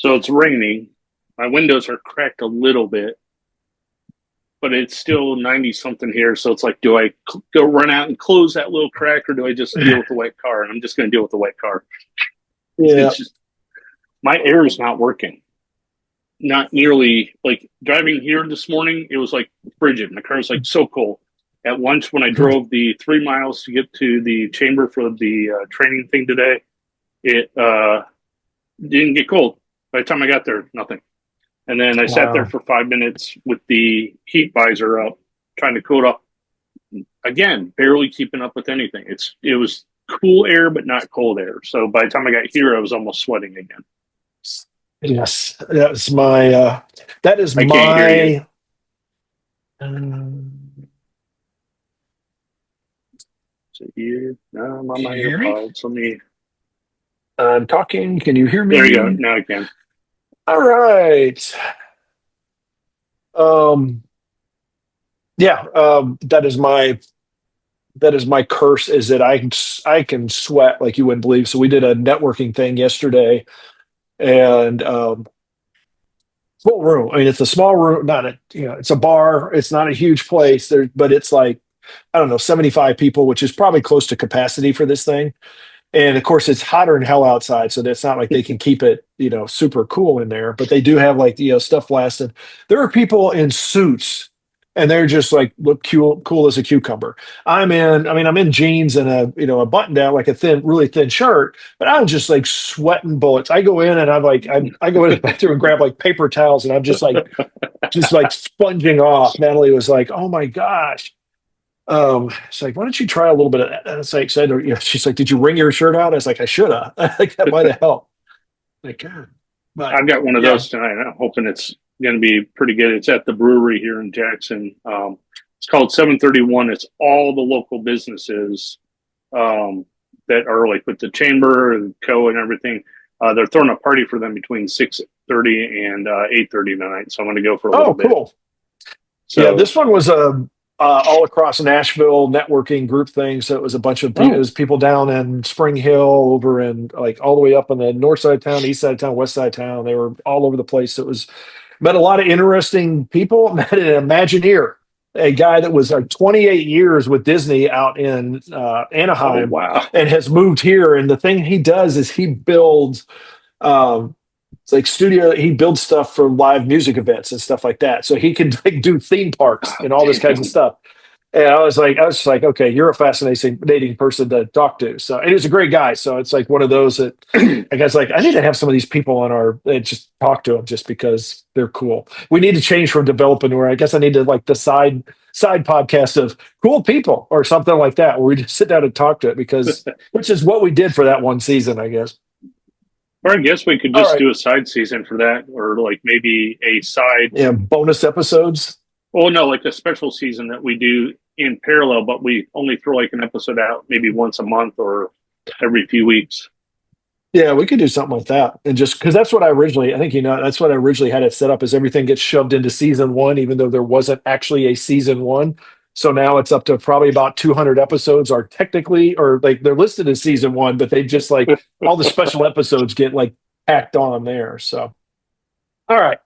So it's raining. My windows are cracked a little bit, but it's still 90 something here. So it's like, do I go run out and close that little crack, or do I just deal with the wet car? And I'm just going to deal with the wet car. Yeah. It's just, my air is not working. Not nearly like driving here this morning. It was like frigid. My car was like so cold. At lunch, when I drove the 3 miles to get to the chamber for the training thing today, it didn't get cold. By the time I got there, nothing. And then I sat there Wow. for 5 minutes with the heat visor up, trying to cool up. Again, barely keeping up with anything. It was cool air, but not cold air. So by the time I got here, I was almost sweating again. Yes. That is I can't hear you. my um, So here, now I'm on can my you hear me? AirPods. Let me. I'm talking. Can you hear There you go. me? Now I can. All right. Um, yeah, that is my curse is that I can sweat like you wouldn't believe. So we did a networking thing yesterday and full room. I mean, it's a small room, not a it's a bar. It's not a huge place there, but it's like I don't know, 75 people, which is probably close to capacity for this thing. And of course, it's hotter than hell outside, so that's not like they can keep it, super cool in there. But they do have like stuff lasted. There are people in suits, and they're just like look cool as a cucumber. I'm in jeans and a button down, like a thin, really thin shirt, but I'm just like sweating bullets. I go in and I'm like, I go into the bathroom and grab like paper towels, and I'm just like sponging off. Natalie was like, "Oh my gosh." She's like, why don't you try a little bit of that? And it's like, said, she's like, did you wring your shirt out? I was like, I should have. I think that might have helped. Like, God. But I've got one of yeah. those tonight. I'm hoping it's going to be pretty good. It's at the brewery here in Jackson. It's called 731. It's all the local businesses that are like with the chamber and co and everything. They're throwing a party for them between 6:30 and 8:30 tonight. So I'm going to go for a little Oh, bit. cool. Yeah, So, this one was a all across Nashville networking group thing. So it was a bunch of people. It oh, was people down in Spring Hill, over in like all the way up on the north side of town, east side of town, west side of town. They were all over the place. It was met a lot of interesting people. Met an Imagineer, a guy that was like 28 years with Disney out in oh, Anaheim wow. and has moved here. And the thing he does is he builds um, it's like studio. He builds stuff for live music events and stuff like that. So he can like do theme parks Oh, and all this kinds of damn. stuff. And I was just like, okay, you're a fascinating person to talk to. So, and he was a great guy. So it's like one of those that I guess like I need to have some of these people on our just talk to them just because they're cool. We need to change from developing where I guess I need to like the side podcast of cool people or something like that where we just sit down and talk to it because which is what we did for that one season, I guess. Or I guess we could All just right. do a side season for that, or like maybe a side. Yeah, bonus episodes. Oh no, like a special season that we do in parallel, but we only throw like an episode out maybe once a month or every few weeks. Yeah, we could do something like that. And just because that's what I think, that's what I originally had it set up is everything gets shoved into season one, even though there wasn't actually a season one. So now it's up to probably about 200 episodes are technically, or like they're listed as season one, but they just like all the special episodes get like packed on there. So, all right.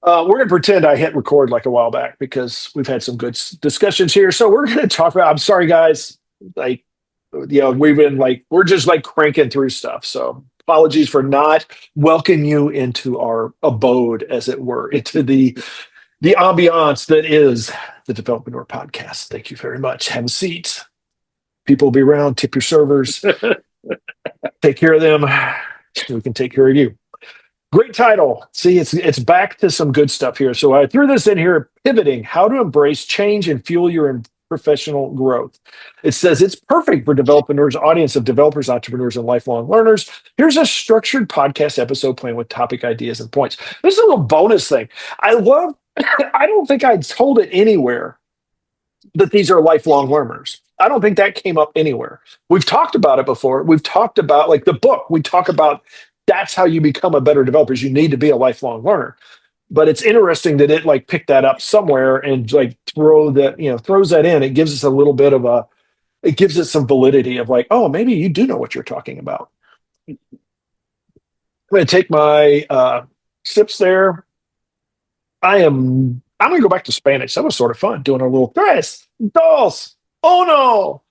We're going to pretend I hit record like a while back because we've had some good discussions here. So we're going to talk about, I'm sorry, guys. Like, we've been like, we're just like cranking through stuff. So apologies for not welcoming you into our abode, as it were, into the ambiance that is the Developmeneur podcast. Thank you very much. Have a seat. People will be around. Tip your servers. Take care of them. We can take care of you. Great title. See, it's back to some good stuff here. So I threw this in here, pivoting, how to embrace change and fuel your professional growth. It says it's perfect for developers, audience of developers, entrepreneurs, and lifelong learners. Here's a structured podcast episode planned with topic ideas and points. This is a little bonus thing. I don't think I told it anywhere that these are lifelong learners. I don't think that came up anywhere. We've talked about it before. We've talked about like the book. We talk about that's how you become a better developer. Is you need to be a lifelong learner. But it's interesting that it like picked that up somewhere and like throws that in. It gives us a little bit of it gives us some validity of like, oh, maybe you do know what you're talking about. going to take my sips there. I'm going to go back to Spanish. That was sort of fun doing a little tres, dos, uno.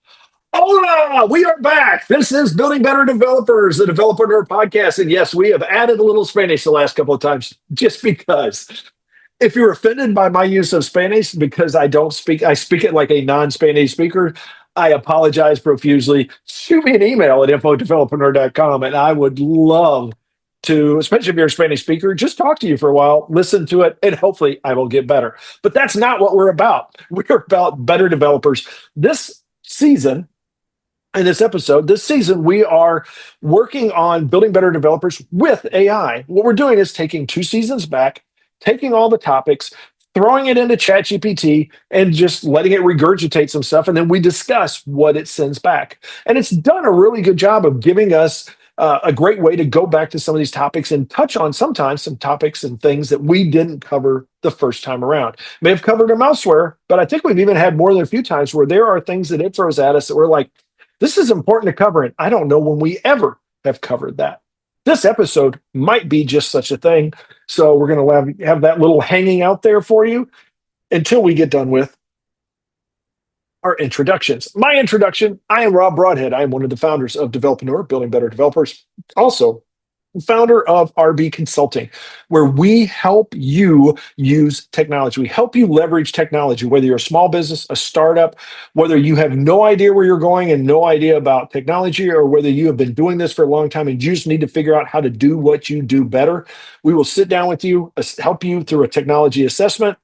Hola, we are back. This is Building Better Developers, the Developer Nerd Podcast. And yes, we have added a little Spanish the last couple of times just because. If you're offended by my use of Spanish because I speak it like a non-Spanish speaker, I apologize profusely. Shoot me an email at info@developer.nerd.com, and I would love to, especially if you're a Spanish speaker, just talk to you for a while, listen to it, and hopefully I will get better. But that's not what we're about. We're about better developers. This season, in this episode, this season, we are working on building better developers with AI. What we're doing is taking 2 seasons back, taking all the topics, throwing it into ChatGPT, and just letting it regurgitate some stuff. And then we discuss what it sends back. And it's done a really good job of giving us a great way to go back to some of these topics and touch on sometimes some topics and things that we didn't cover the first time around. May have covered them elsewhere, but I think we've even had more than a few times where there are things that it throws at us that we're like, this is important to cover. And I don't know when we ever have covered that. This episode might be just such a thing. So we're going to have that little hanging out there for you until we get done with our introductions. My introduction, I am Rob Broadhead. I am one of the founders of Developreneur, Building Better Developers. Also, founder of RB Consulting, where we help you use technology. We help you leverage technology, whether you're a small business, a startup, whether you have no idea where you're going and no idea about technology, or whether you have been doing this for a long time and you just need to figure out how to do what you do better. We will sit down with you, help you through a technology assessment,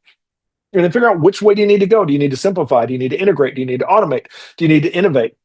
and then figure out which way do you need to go. Do you need to simplify? Do you need to integrate? Do you need to automate? Do you need to innovate?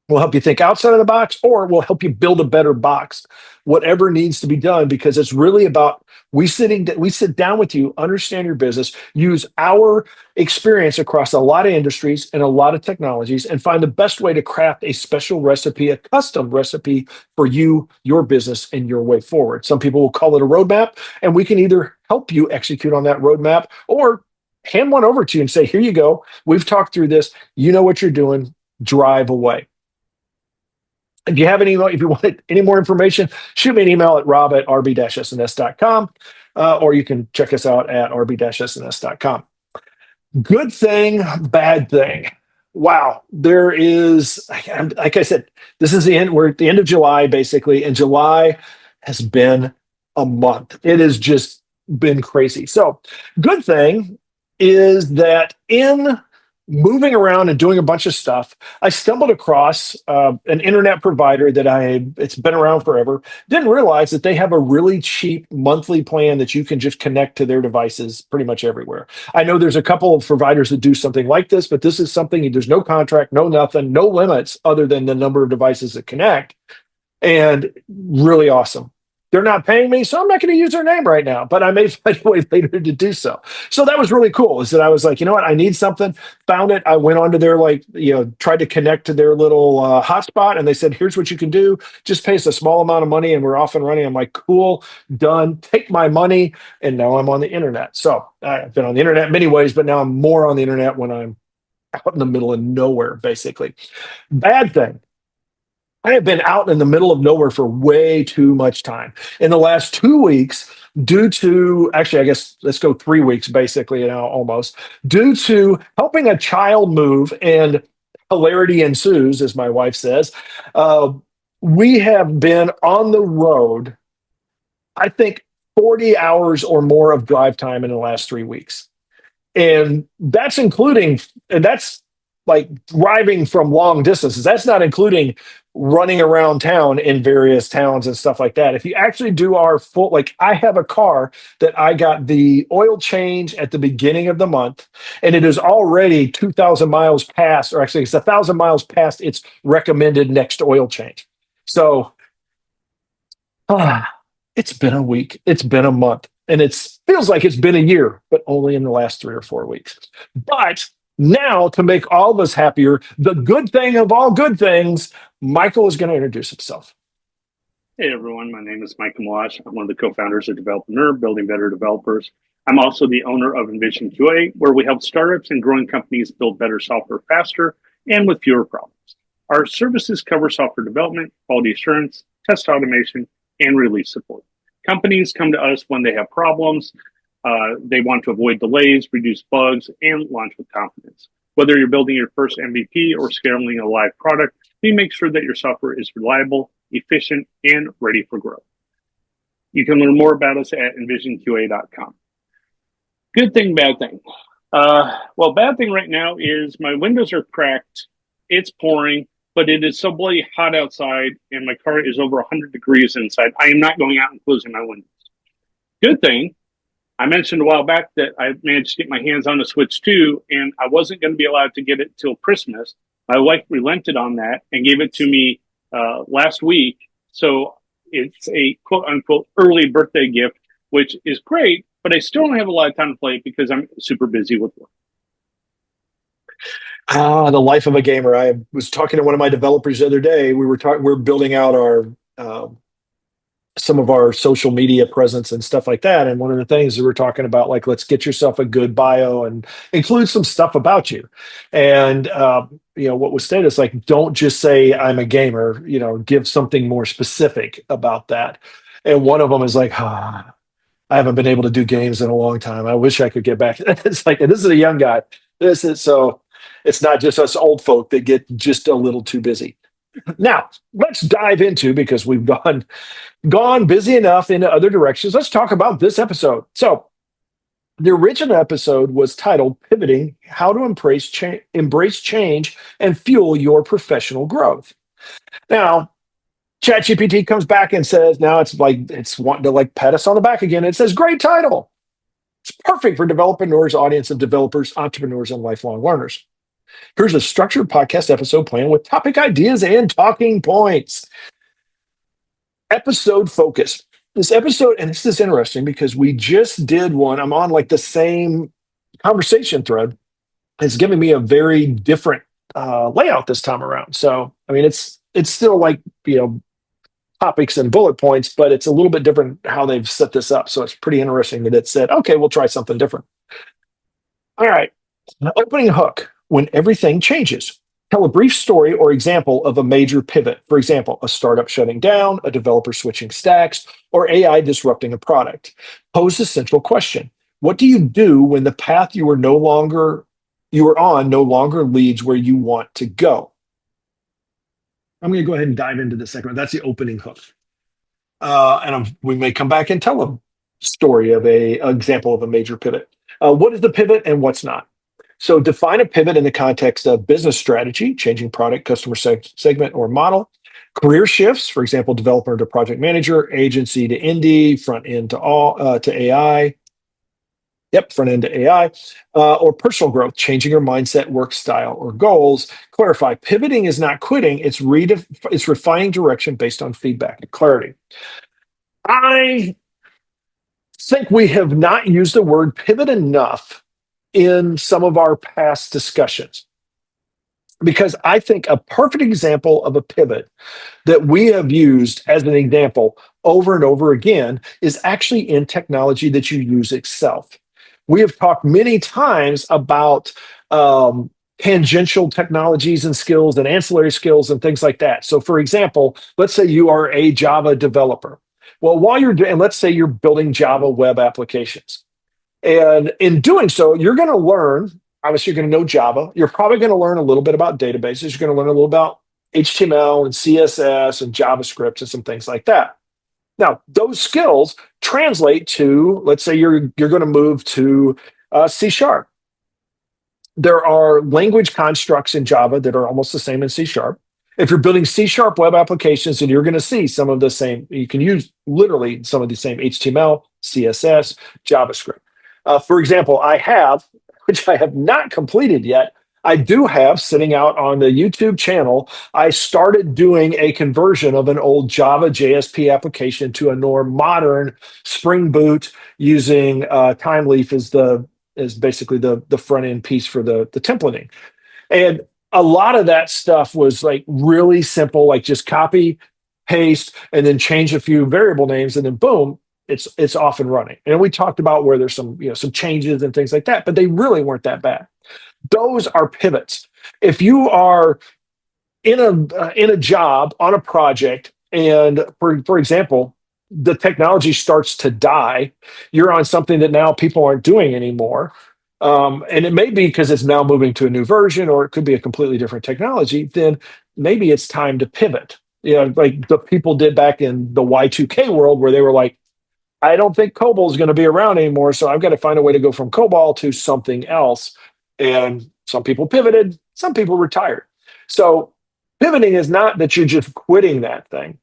We'll help you think outside of the box, or we'll help you build a better box, whatever needs to be done, because it's really about we sit down with you, understand your business, use our experience across a lot of industries and a lot of technologies, and find the best way to craft a special recipe, a custom recipe for you, your business, and your way forward. Some people will call it a roadmap, and we can either help you execute on that roadmap or hand one over to you and say, here you go. We've talked through this. You know what you're doing. Drive away. If you wanted any more information, shoot me an email at rob@rb-sns.com, or you can check us out at rb-sns.com. Good thing, bad thing. Wow, there is, like I said, this is the end. We're at the end of July, basically, and July has been a month. It has just been crazy. So, good thing is that in moving around and doing a bunch of stuff, I stumbled across an internet provider that it's been around forever. Didn't realize that they have a really cheap monthly plan that you can just connect to their devices pretty much everywhere. I know there's a couple of providers that do something like this, but this is something, there's no contract, no nothing, no limits other than the number of devices that connect, and really awesome. They're not paying me, so I'm not going to use their name right now, but I may find a way later to do so. So that was really cool, is that I was like, you know what, I need something, found it. I went onto their, tried to connect to their little hotspot, and they said, here's what you can do. Just pay us a small amount of money and we're off and running. I'm like, cool, done. Take my money. And now I'm on the internet. So I've been on the internet in many ways, but now I'm more on the internet when I'm out in the middle of nowhere, basically. Bad thing. I have been out in the middle of nowhere for way too much time. In the last 2 weeks, due to, actually, I guess let's go 3 weeks basically now almost, due to helping a child move, and hilarity ensues, as my wife says, we have been on the road, I think, 40 hours or more of drive time in the last 3 weeks. And that's like driving from long distances. That's not including running around town in various towns and stuff like that. If you actually do our full, like I have a car that I got the oil change at the beginning of the month, and it is already 2,000 miles past, or actually it's 1,000 miles past its recommended next oil change. So it's been a week, it's been a month, and it feels like it's been a year, but only in the last 3 or 4 weeks. But now, to make all of us happier, the good thing of all good things, Michael is going to introduce himself. Hey everyone, my name is Michael Meloche. I'm one of the co-founders of Developreneur, Building Better Developers. I'm also the owner of Envision QA, where we help startups and growing companies build better software faster and with fewer problems. Our services cover software development, quality assurance, test automation, and release support. Companies come to us when they have problems. They want to avoid delays, reduce bugs, and launch with confidence. Whether you're building your first MVP or scaling a live product, we make sure that your software is reliable, efficient, and ready for growth. You can learn more about us at envisionqa.com. Good thing, bad thing. Well, bad thing right now is my windows are cracked. It's pouring, but it is so bloody hot outside, and my car is over 100 degrees inside. I am not going out and closing my windows. Good thing, I mentioned a while back that I managed to get my hands on the Switch 2, and I wasn't going to be allowed to get it till Christmas. My wife relented on that and gave it to me last week. So it's a quote unquote early birthday gift, which is great, but I still don't have a lot of time to play it because I'm super busy with work. The life of a gamer. I was talking to one of my developers the other day. We're building out our some of our social media presence and stuff like that. And one of the things that we're talking about, like, let's get yourself a good bio and include some stuff about you. And what was stated is like, don't just say I'm a gamer. Give something more specific about that. And one of them is like, I haven't been able to do games in a long time. I wish I could get back. It's like, and this is a young guy. So it's not just us old folk that get just a little too busy. Now, let's dive into, because we've gone busy enough into other directions. Let's talk about this episode. So the original episode was titled Pivoting: How to Embrace Change and Fuel Your Professional Growth. Now, ChatGPT comes back and says, now it's wanting to like pat us on the back again. It says, great title. It's perfect for developers, audience of developers, entrepreneurs, and lifelong learners. Here's a structured podcast episode planned with topic ideas and talking points. Episode focus. This episode, and this is interesting because we just did one. I'm on like the same conversation thread. It's giving me a very different layout this time around. So, I mean, it's still like, topics and bullet points, but it's a little bit different how they've set this up. So it's pretty interesting that it said, okay, we'll try something different. All right. Opening hook: when everything changes. Tell a brief story or example of a major pivot. For example, a startup shutting down, a developer switching stacks, or AI disrupting a product. Pose the central question: what do you do when the path you are on no longer leads where you want to go? I'm going to go ahead and dive into the second one. That's the opening hook. We may come back and tell a story of an example of a major pivot. What is the pivot and what's not? So define a pivot in the context of business strategy, changing product, customer segment, or model. Career shifts, for example, developer to project manager, agency to indie, front end to AI. Front end to AI. Or personal growth, changing your mindset, work style, or goals. Clarify: pivoting is not quitting. It's refining direction based on feedback and clarity. I think we have not used the word pivot enough in some of our past discussions, because I think a perfect example of a pivot that we have used as an example over and over again is actually in technology that you use itself. We have talked many times about tangential technologies and skills and ancillary skills and things like that. So, for example, let's say you are a Java developer. Well, let's say you're building Java web applications. And in doing so, you're going to learn, obviously, you're going to know Java. You're probably going to learn a little bit about databases. You're going to learn a little about HTML and CSS and JavaScript and some things like that. Now, those skills translate to, let's say you're going to move to C#. There are language constructs in Java that are almost the same in C#. If you're building C# web applications, and you're going to see some of the same, you can use literally some of the same HTML, CSS, JavaScript. For example, which I have not completed yet, I do have sitting out on the YouTube channel. I started doing a conversion of an old Java JSP application to a more modern Spring Boot using Timeleaf as basically the front end piece for the templating. And a lot of that stuff was like really simple, like just copy, paste, and then change a few variable names, and then boom, it's off and running. And we talked about where there's some changes and things like that, but they really weren't that bad. Those are pivots. If you are in a job on a project, and for example, the technology starts to die. You're on something that now people aren't doing anymore. And it may be because it's now moving to a new version, or it could be a completely different technology. Then maybe it's time to pivot. Like the people did back in the Y2K world, where they were like, I don't think COBOL is going to be around anymore. So I've got to find a way to go from COBOL to something else. And some people pivoted, some people retired. So pivoting is not that you're just quitting that thing.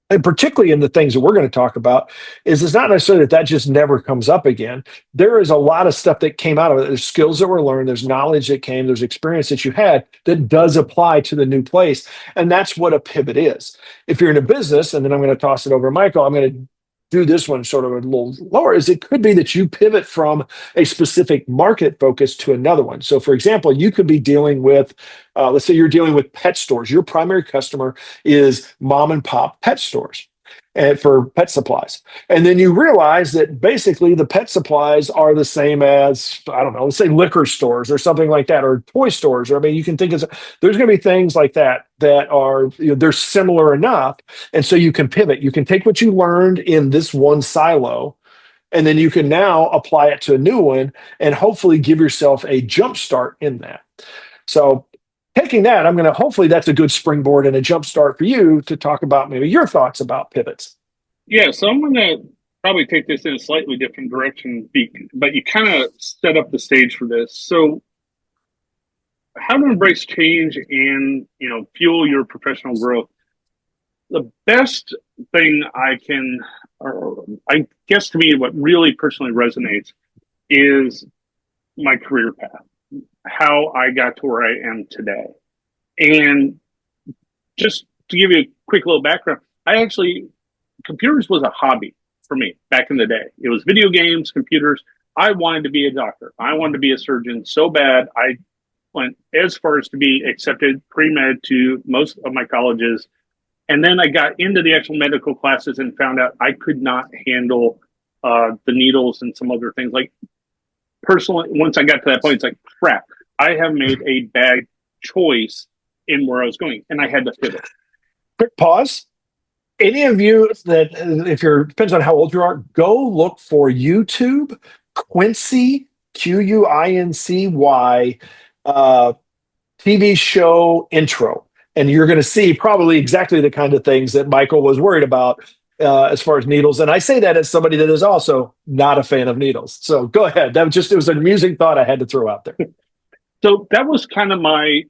And particularly in the things that we're going to talk about, is it's not necessarily that that just never comes up again. There is a lot of stuff that came out of it. There's skills that were learned, there's knowledge that came, there's experience that you had that does apply to the new place. And that's what a pivot is. If you're in a business, and then I'm going to toss it over to Michael, I'm going to do this one sort of a little lower, is it could be that you pivot from a specific market focus to another one. So for example, you could be dealing with, let's say you're dealing with pet stores. Your primary customer is mom and pop pet stores and for pet supplies. And then you realize that basically the pet supplies are the same as, I don't know, let's say liquor stores or something like that, or toy stores. Or I mean, you can think of, there's going to be things like that that are, they're similar enough. And so you can pivot. You can take what you learned in this one silo, and then you can now apply it to a new one and hopefully give yourself a jump start in that. So taking that, I'm going to, hopefully that's a good springboard and a jump start for you to talk about maybe your thoughts about pivots. Yeah, so I'm going to probably take this in a slightly different direction, but you kind of set up the stage for this. So, how to embrace change and fuel your professional growth. The best thing I guess to me, what really personally resonates is my career path, how I got to where I am today. And just to give you a quick little background, computers was a hobby for me back in the day. It was video games, computers. I wanted to be a doctor. I wanted to be a surgeon so bad. I went as far as to be accepted pre-med to most of my colleges. And then I got into the actual medical classes and found out I could not handle the needles and some other things. Like personally, once I got to that point, it's like, crap, I have made a bad choice in where I was going. And I had to pivot. Quick pause. Any of you that, if you're, depends on how old you are, go look for YouTube Quincy, Quincy, TV show intro. And you're going to see probably exactly the kind of things that Michael was worried about as far as needles. And I say that as somebody that is also not a fan of needles. So go ahead. It was an amusing thought I had to throw out there. So that was kind of my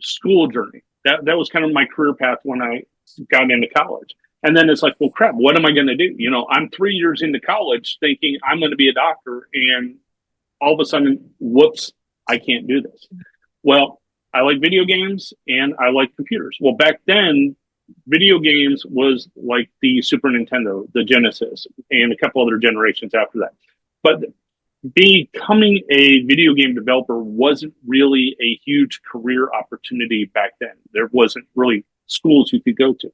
school journey. That was kind of my career path when I got into college. And then it's like, well, crap, what am I going to do? I'm 3 years into college thinking I'm going to be a doctor. And all of a sudden, whoops, I can't do this. Well, I like video games and I like computers. Well, back then, video games was like the Super Nintendo, the Genesis, and a couple other generations after that. But becoming a video game developer wasn't really a huge career opportunity back then. There wasn't really schools you could go to.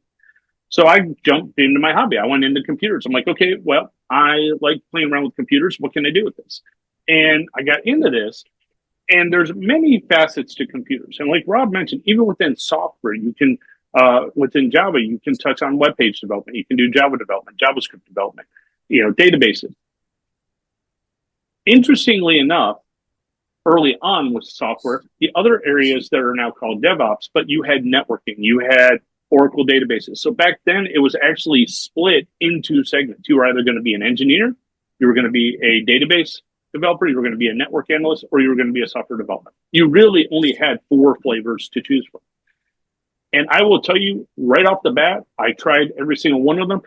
So I jumped into my hobby. I went into computers. I'm like, okay, well, I like playing around with computers. What can I do with this? And I got into this. And there's many facets to computers. And like Rob mentioned, even within software, you can, within Java, you can touch on web page development. You can do Java development, JavaScript development, databases. Interestingly enough, early on with software, the other areas that are now called DevOps, but you had networking, you had Oracle databases. So back then, it was actually split into segments. You were either going to be an engineer, you were going to be a database developer, you were going to be a network analyst, or you were going to be a software developer. You really only had 4 flavors to choose from. And I will tell you right off the bat, I tried every single one of them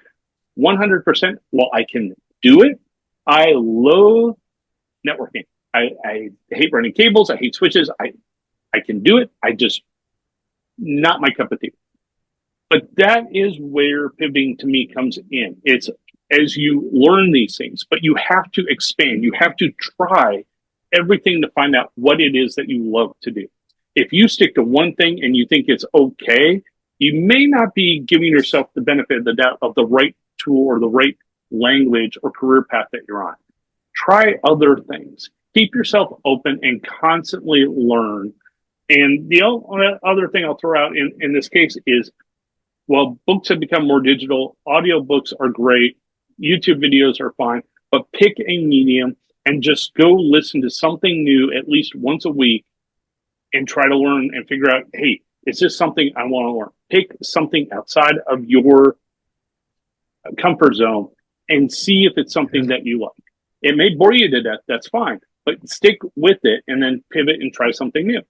100%. Well, I can do it. I loathe networking. I hate running cables. I hate switches. I can do it. Not my cup of tea. But that is where pivoting to me comes in. It's as you learn these things, but you have to expand. You have to try everything to find out what it is that you love to do. If you stick to one thing and you think it's okay, you may not be giving yourself the benefit of the doubt of the right tool or the right language or career path that you're on. Try other things. Keep yourself open and constantly learn. And the other thing I'll throw out in this case is Well, books have become more digital. Audiobooks are great. YouTube videos are fine, but pick a medium and just go listen to something new at least once a week and try to learn and figure out, hey, is this something I want to learn? Pick something outside of your comfort zone and see if it's something that you like. It may bore you to death, that's fine, but stick with it and then pivot and try something new.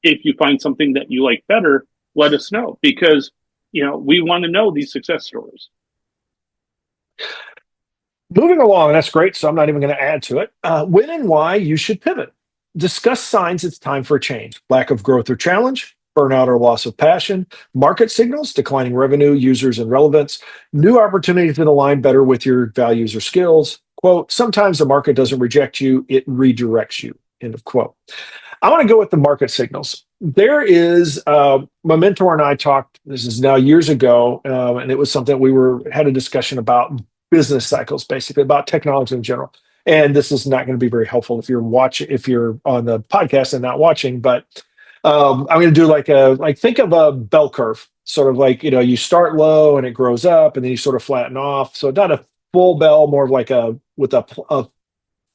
If you find something that you like better, let us know, because we want to know these success stories. Moving along, that's great. So I'm not even going to add to it. When and why you should pivot. Discuss signs it's time for a change. Lack of growth or challenge, burnout or loss of passion, market signals, declining revenue, users, and relevance, new opportunities that align better with your values or skills. Quote, sometimes the market doesn't reject you, it redirects you. End of quote. I want to go with the market signals. There is my mentor and I talked. This is now years ago, and it was something had a discussion about business cycles, basically about technology in general. And this is not going to be very helpful if you're on the podcast and not watching. But I'm going to do think of a bell curve, sort of like you start low and it grows up, and then you sort of flatten off. So not a full bell, more of like a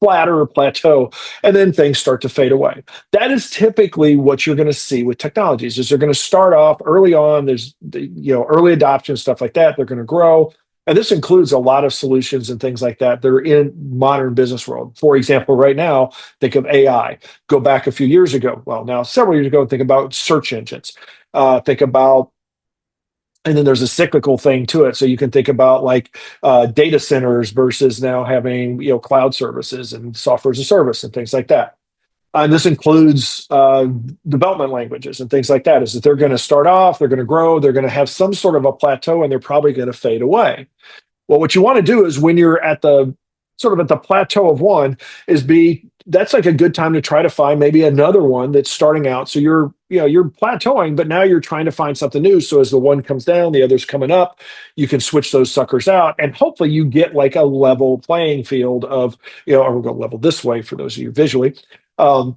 flatter plateau, and then things start to fade away. That is typically what you're going to see with technologies. Is they're going to start off early on. There's early adoption, stuff like that. They're going to grow, and this includes a lot of solutions and things like that. They're in modern business world. For example, right now, think of AI. Go back a few years ago. Well, now several years ago, think about search engines. Think about And then there's a cyclical thing to it. So you can think about data centers versus now having cloud services and software as a service and things like that. And this includes development languages and things like that. Is that they're going to start off, they're going to grow, they're going to have some sort of a plateau, and they're probably going to fade away. Well, what you want to do is when you're at the plateau of one, that's like a good time to try to find maybe another one that's starting out. So you're plateauing, but now you're trying to find something new. So as the one comes down, the other's coming up, you can switch those suckers out, and hopefully you get like a level playing field of, or we'll go level this way for those of you visually. And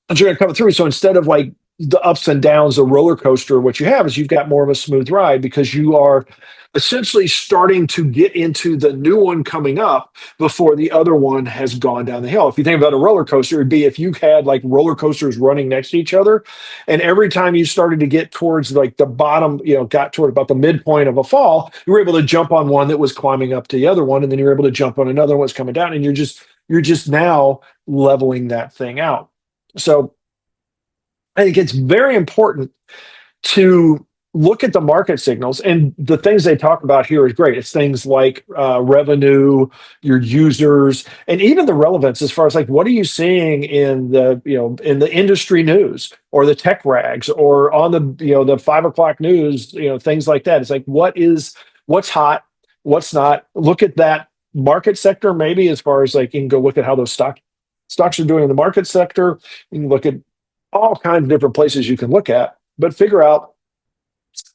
you're going to come through. So instead of like the ups and downs, a roller coaster, what you have is you've got more of a smooth ride, because you are essentially starting to get into the new one coming up before the other one has gone down the hill. If you think about a roller coaster, it'd be if you had like roller coasters running next to each other, and every time you started to get towards like the bottom, got toward about the midpoint of a fall, you were able to jump on one that was climbing up to the other one, and then you were able to jump on another one that's coming down, and you're just now leveling that thing out. So I think it's very important to look at the market signals, and the things they talk about here is great. It's things like revenue, your users, and even the relevance as far as like, what are you seeing in the industry news or the tech rags or on the 5 o'clock news, things like that. It's like, what's hot, what's not. Look at that market sector, maybe, as far as like, you can go look at how those stocks are doing in the market sector. You can look at all kinds of different places you can look at, but figure out,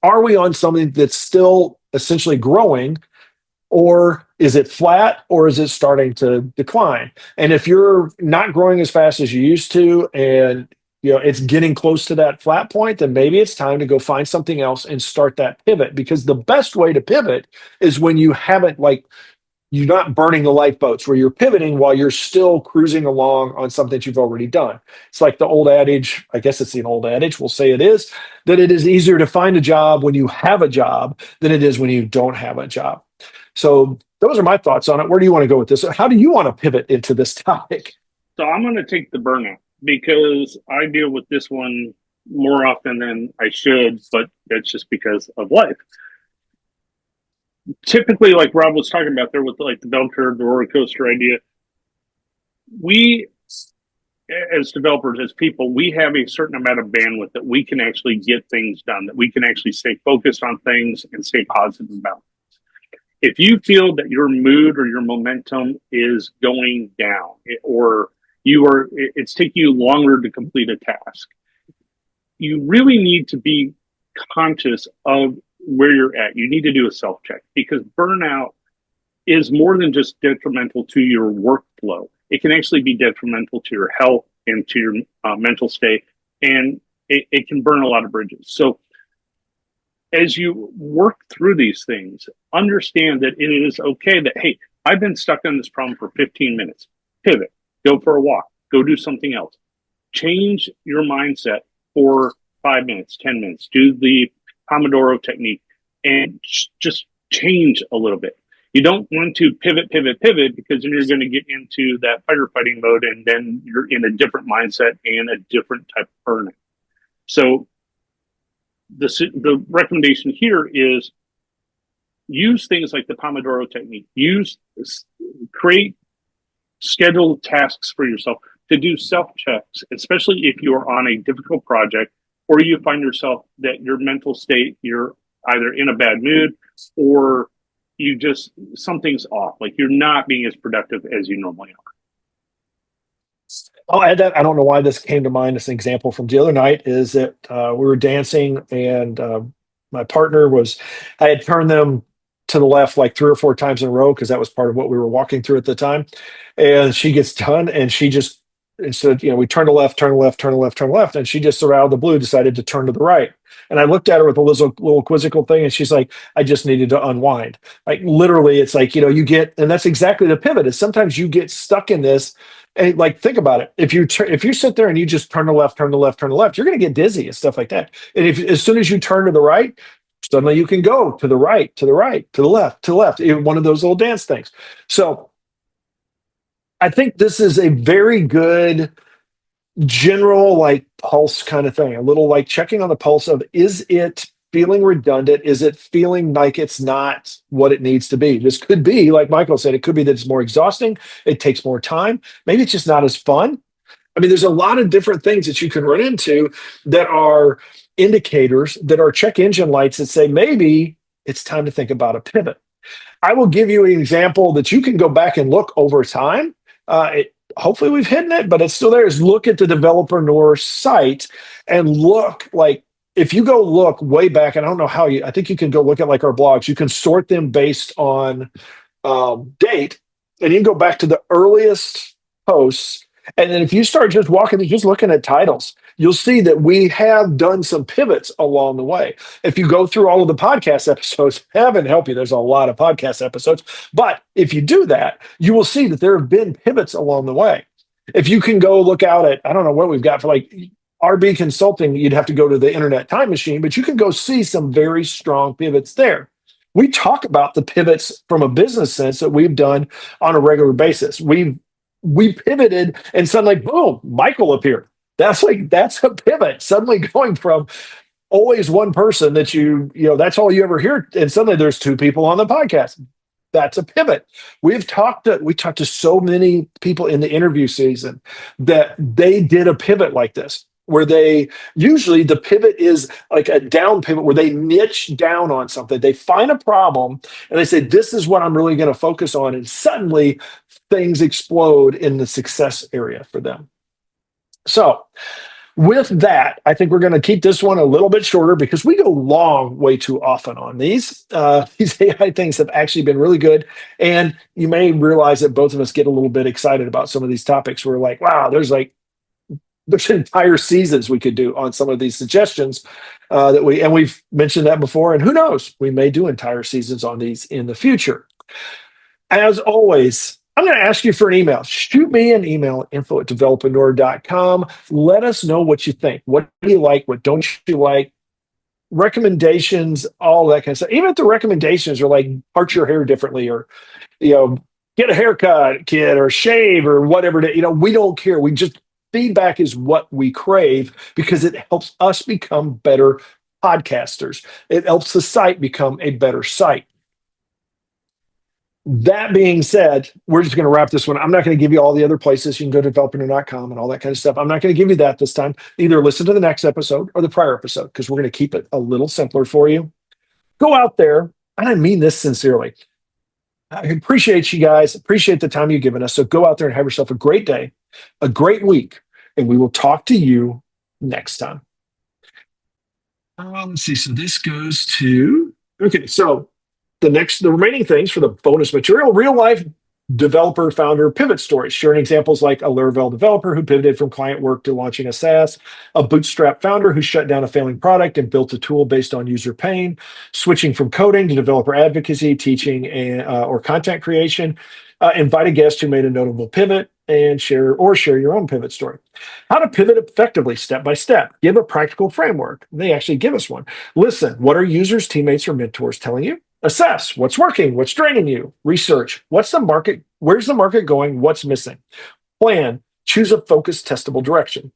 are we on something that's still essentially growing, or is it flat, or is it starting to decline? And if you're not growing as fast as you used to, and it's getting close to that flat point, then maybe it's time to go find something else and start that pivot. Because the best way to pivot is when you haven't you're not burning the lifeboats, where you're pivoting while you're still cruising along on something that you've already done. It's like the old adage, I guess it's an old adage, we'll say it is, that it is easier to find a job when you have a job than it is when you don't have a job. So those are my thoughts on it. Where do you want to go with this? How do you want to pivot into this topic? So I'm going to take the burnout, because I deal with this one more often than I should, but that's just because of life. Typically, like Rob was talking about there with like the bell curve, the roller coaster idea, we as developers, as people, we have a certain amount of bandwidth that we can actually get things done, that we can actually stay focused on things and stay positive about. If you feel that your mood or your momentum is going down, or it's taking you longer to complete a task, you really need to be conscious of where you're at. You need to do a self-check, because burnout is more than just detrimental to your workflow. It can actually be detrimental to your health and to your mental state, and it can burn a lot of bridges. So as you work through these things, understand that it is okay that, hey, I've been stuck on this problem for 15 minutes. Pivot, go for a walk, go do something else. Change your mindset for 5 minutes, 10 minutes. Do the Pomodoro technique and just change a little bit. You don't want to pivot because then you're going to get into that firefighting mode and then you're in a different mindset and a different type of burnout. So the recommendation here is use things like the Pomodoro technique. Create scheduled tasks for yourself to do self checks, especially if you're on a difficult project or you find yourself that your mental state, you're either in a bad mood or you just something's off, like you're not being as productive as you normally are. I'll add that. I don't know why this came to mind as an example from the other night is that we were dancing and my partner was, I had turned them to the left like 3 or 4 times in a row because that was part of what we were walking through at the time. And she gets done and she just, instead, we turn to left, turn to left, turn to left, turn to left. And she just out of the blue decided to turn to the right. And I looked at her with a little quizzical thing and she's like, I just needed to unwind. Like literally, it's like, you get, and that's exactly the pivot is sometimes you get stuck in this. And like, think about it. If you sit there and you just turn to left, turn to left, turn to left, you're going to get dizzy and stuff like that. And if as soon as you turn to the right, suddenly you can go to the right, to the right, to the left, to the left. One of those little dance things. So I think this is a very good general like pulse kind of thing, a little like checking on the pulse of is it feeling redundant? Is it feeling like it's not what it needs to be? This could be, like Michael said, it could be that it's more exhausting. It takes more time. Maybe it's just not as fun. I mean, there's a lot of different things that you can run into that are indicators, that are check engine lights that say maybe it's time to think about a pivot. I will give you an example that you can go back and look over time. Hopefully we've hidden it, but it's still there. Is look at the developer North site and look like if you go look way back, and I don't know how I think you can go look at like our blogs. You can sort them based on date, and you can go back to the earliest posts. And then if you start just just looking at titles, you'll see that we have done some pivots along the way. If you go through all of the podcast episodes, heaven help you, there's a lot of podcast episodes. But if you do that, you will see that there have been pivots along the way. If you can go look out at, I don't know what we've got for like RB Consulting, you'd have to go to the Internet Time Machine, but you can go see some very strong pivots there. We talk about the pivots from a business sense that we've done on a regular basis. We pivoted and suddenly, boom, Michael appeared. That's a pivot. Suddenly going from always one person that that's all you ever hear, and suddenly there's 2 people on the podcast. That's a pivot. We talked to so many people in the interview season that they did a pivot like this, where they usually the pivot is like a down pivot where they niche down on something. They find a problem and they say, this is what I'm really going to focus on. And suddenly things explode in the success area for them. So with that, I think we're going to keep this one a little bit shorter because we go long way too often on these. These AI things have actually been really good. And you may realize that both of us get a little bit excited about some of these topics. We're like, wow, there's entire seasons we could do on some of these suggestions and we've mentioned that before. And who knows, we may do entire seasons on these in the future. As always, I'm going to ask you for an email. Shoot me an email, info@developaneur.com. Let us know what you think. What do you like? What don't you like? Recommendations, all that kind of stuff. Even if the recommendations are like part your hair differently or, get a haircut, kid, or shave or whatever. We don't care. Feedback is what we crave because it helps us become better podcasters. It helps the site become a better site. That being said, we're just going to wrap this one. I'm not going to give you all the other places. You can go to developaneur.com and all that kind of stuff. I'm not going to give you that this time. Either listen to the next episode or the prior episode because we're going to keep it a little simpler for you. Go out there, and I mean this sincerely. I appreciate you guys. Appreciate the time you've given us. So go out there and have yourself a great day, a great week, and we will talk to you next time. Let's see. So this goes to, okay, so the remaining things for the bonus material, real life Developer founder pivot stories, sharing examples like a Laravel developer who pivoted from client work to launching a SaaS, a bootstrap founder who shut down a failing product and built a tool based on user pain, switching from coding to developer advocacy, teaching, or content creation. Invite a guest who made a notable pivot and share your own pivot story. How to pivot effectively step by step. Give a practical framework. They actually give us one. Listen, what are users, teammates, or mentors telling you? Assess what's working, what's draining you. Research what's the market, where's the market going, what's missing. Plan, choose a focused, testable direction.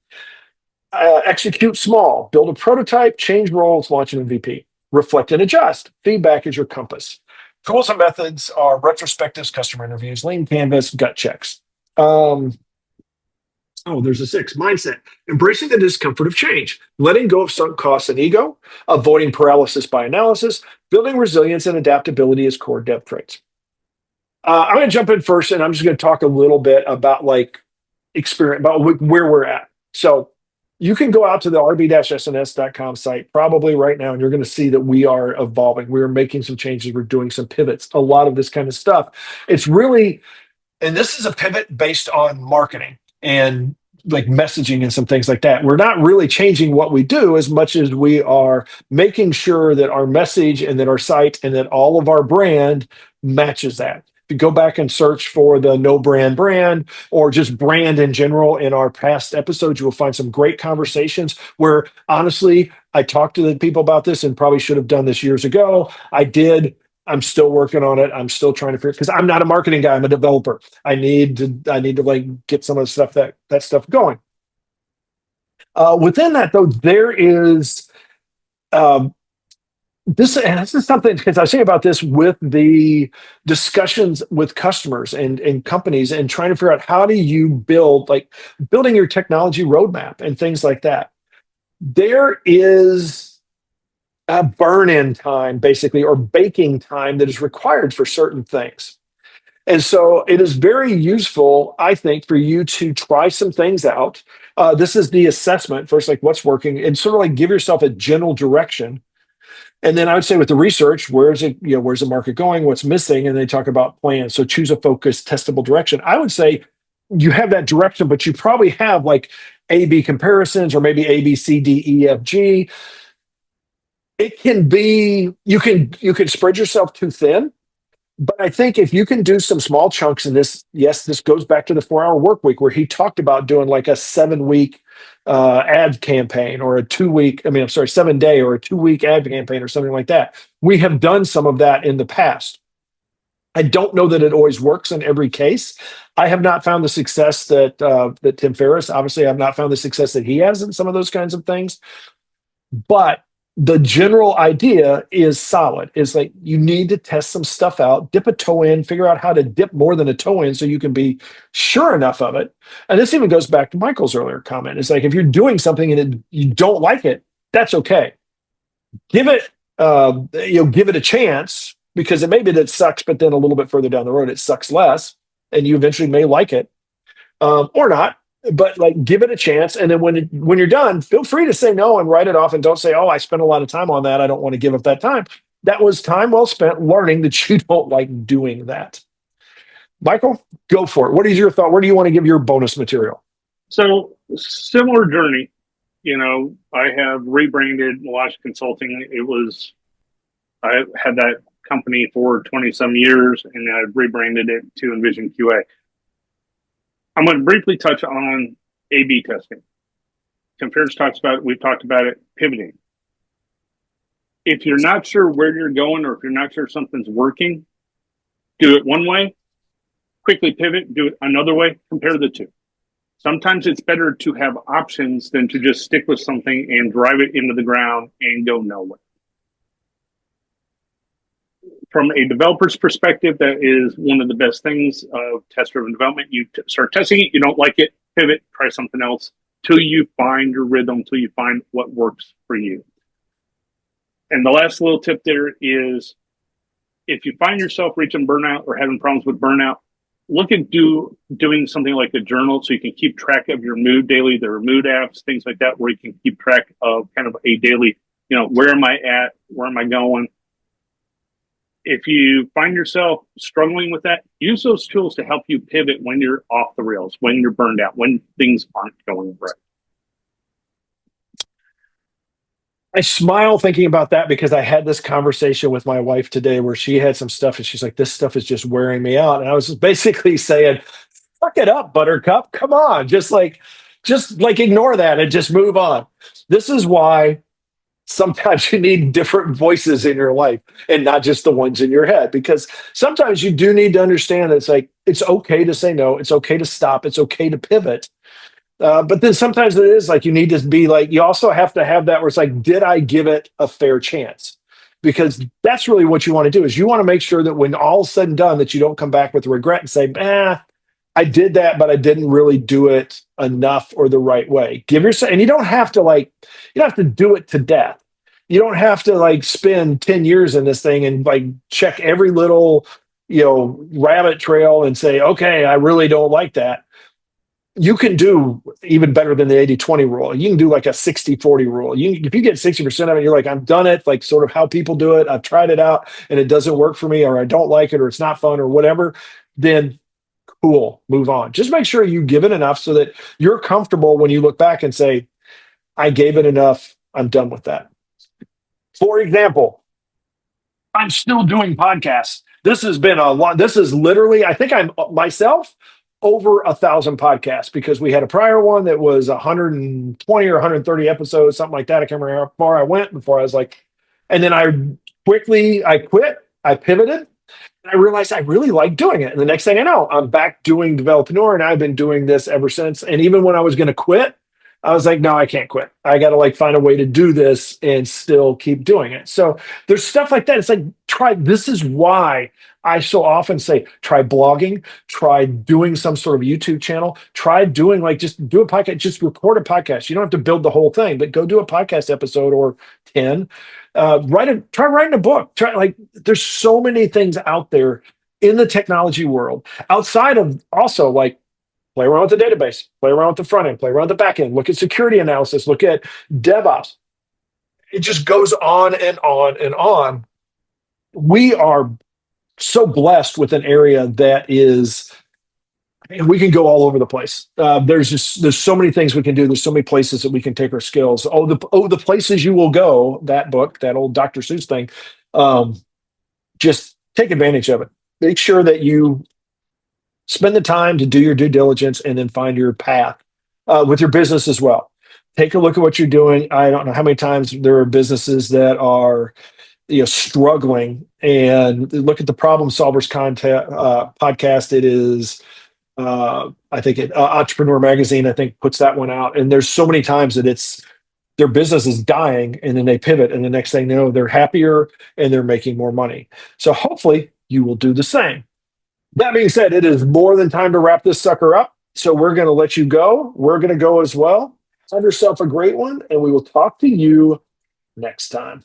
Execute small, build a prototype, change roles, launch an MVP. Reflect and adjust. Feedback is your compass. Tools and methods are retrospectives, customer interviews, lean canvas, gut checks. There's a 6. Mindset. Embracing the discomfort of change, letting go of sunk costs and ego, avoiding paralysis by analysis, building resilience and adaptability as core dev traits. I'm going to jump in first, and I'm just going to talk a little bit about experience, about where we're at. So you can go out to the rb-sns.com site probably right now, and you're going to see that we are evolving. We are making some changes. We're doing some pivots, a lot of this kind of stuff. It's really, and this is a pivot based on marketing and messaging and some things like that. We're not really changing what we do as much as we are making sure that our message and that our site and that all of our brand matches that. If you go back and search for the no brand or just brand in general in our past episodes, you will find some great conversations where honestly, I talked to the people about this and probably should have done this years ago. I did. I'm still working on it. I'm still trying to figure, because I'm not a marketing guy. I'm a developer. I need to get some of the stuff that stuff going. Within that though, there is this is something, because I was saying about this with the discussions with customers and companies and trying to figure out how do you building your technology roadmap and things like that. There is a burn-in time, basically, or baking time that is required for certain things. And so it is very useful, I think, for you to try some things out. This is the assessment first, what's working, and sort of give yourself a general direction. And then I would say with the research, where's the market going, what's missing, and they talk about plans. So choose a focused, testable direction. I would say you have that direction, but you probably have A/B comparisons, or maybe A, B, C, D, E, F, G. It can be, you can spread yourself too thin, but I think if you can do some small chunks in this, yes, this goes back to the 4-hour work week where he talked about doing a 7-week ad campaign, or a 7-day or a 2-week ad campaign or something like that. We have done some of that in the past. I don't know that it always works in every case. I have not found the success that Tim Ferriss, obviously I've not found the success that he has in some of those kinds of things, but the general idea is solid. Is you need to test some stuff out, dip a toe in, figure out how to dip more than a toe in so you can be sure enough of it. And this even goes back to Michael's earlier comment. It's if you're doing something and you don't like it, that's okay. Give it a chance, because it maybe that sucks, but then a little bit further down the road, it sucks less, and you eventually may like it, or not. But give it a chance, and then when you're done, feel free to say no and write it off, and don't say, "Oh, I spent a lot of time on that. I don't want to give up that time." That was time well spent learning that you don't like doing that. Michael, go for it. What is your thought? Where do you want to give your bonus material? So similar journey. I have rebranded Meloche Consulting. I had that company for 20 some years, and I've rebranded it to Envision QA. I'm going to briefly touch on A/B testing. Tim Ferriss talks about it. We've talked about it, pivoting. If you're not sure where you're going, or if you're not sure something's working, do it one way, quickly pivot, do it another way, compare the two. Sometimes it's better to have options than to just stick with something and drive it into the ground and go nowhere. From a developer's perspective, that is one of the best things of test-driven development. You start testing it, you don't like it, pivot, try something else till you find your rhythm, till you find what works for you. And the last little tip there is, if you find yourself reaching burnout or having problems with burnout, look at doing something like a journal, so you can keep track of your mood daily. There are mood apps, things like that, where you can keep track of kind of a daily, where am I at? Where am I going? if you find yourself struggling with that, use those tools to help you pivot when you're off the rails, when you're burned out, when things aren't going right. I smile thinking about that because I had this conversation with my wife today where she had some stuff and she's like, this stuff is just wearing me out. And I was just basically saying, fuck it up, Buttercup. Come on. Just like ignore that and just move on. This is why sometimes you need different voices in your life and not just the ones in your head, because sometimes you do need to understand that it's like, it's okay to say no. It's okay to stop. It's okay to pivot. But then sometimes it is like you need to be like, you also have to have that where it's like, did I give it a fair chance? Because that's really what you want to do is you want to make sure that when all is said and done, that you don't come back with regret and say, I did that, but I didn't really do it enough or the right way. Give yourself, and you don't have to you don't have to do it to death. You don't have to spend 10 years in this thing and check every little, rabbit trail and say, okay, I really don't like that. You can do even better than the 80-20 rule. You can do like a 60-40 rule. If you get 60% of it, you're like, I've done it, like sort of how people do it. I've tried it out and it doesn't work for me, or I don't like it, or it's not fun or whatever, then cool, move on. Just make sure you give it enough so that you're comfortable when you look back and say, I gave it enough. I'm done with that. For example, I'm still doing podcasts. This has been a lot. This is literally, I think I'm myself over 1,000 podcasts because we had a prior one that was 120 or 130 episodes, something like that. I can't remember how far I went before I was like, and then I quit, I pivoted, and I realized I really like doing it. And the next thing I know, I'm back doing Developreneur, and I've been doing this ever since. And even when I was going to quit, I was like, no, I can't quit. I got to find a way to do this and still keep doing it. So there's stuff like that. It's like, this is why I so often say, try blogging, try doing some sort of YouTube channel, try doing just do a podcast, just record a podcast. You don't have to build the whole thing, but go do a podcast episode or 10. Try writing a book. There's so many things out there in the technology world outside of also play around with the database, play around with the front end, play around with the back end, look at security analysis, look at DevOps. It just goes on and on and on. We are so blessed with an area that is, we can go all over the place. There's so many things we can do. There's so many places that we can take our skills. The places you will go, that book, that old Dr. Seuss thing, just take advantage of it. Make sure that you spend the time to do your due diligence and then find your path with your business as well. Take a look at what you're doing. I don't know how many times there are businesses that are struggling, and look at the Problem Solvers podcast. It is, I think Entrepreneur Magazine, I think, puts that one out. And there's so many times that their business is dying and then they pivot. And the next thing you know, they're happier and they're making more money. So hopefully you will do the same. That being said, it is more than time to wrap this sucker up. So we're going to let you go. We're going to go as well. Have yourself a great one, and we will talk to you next time.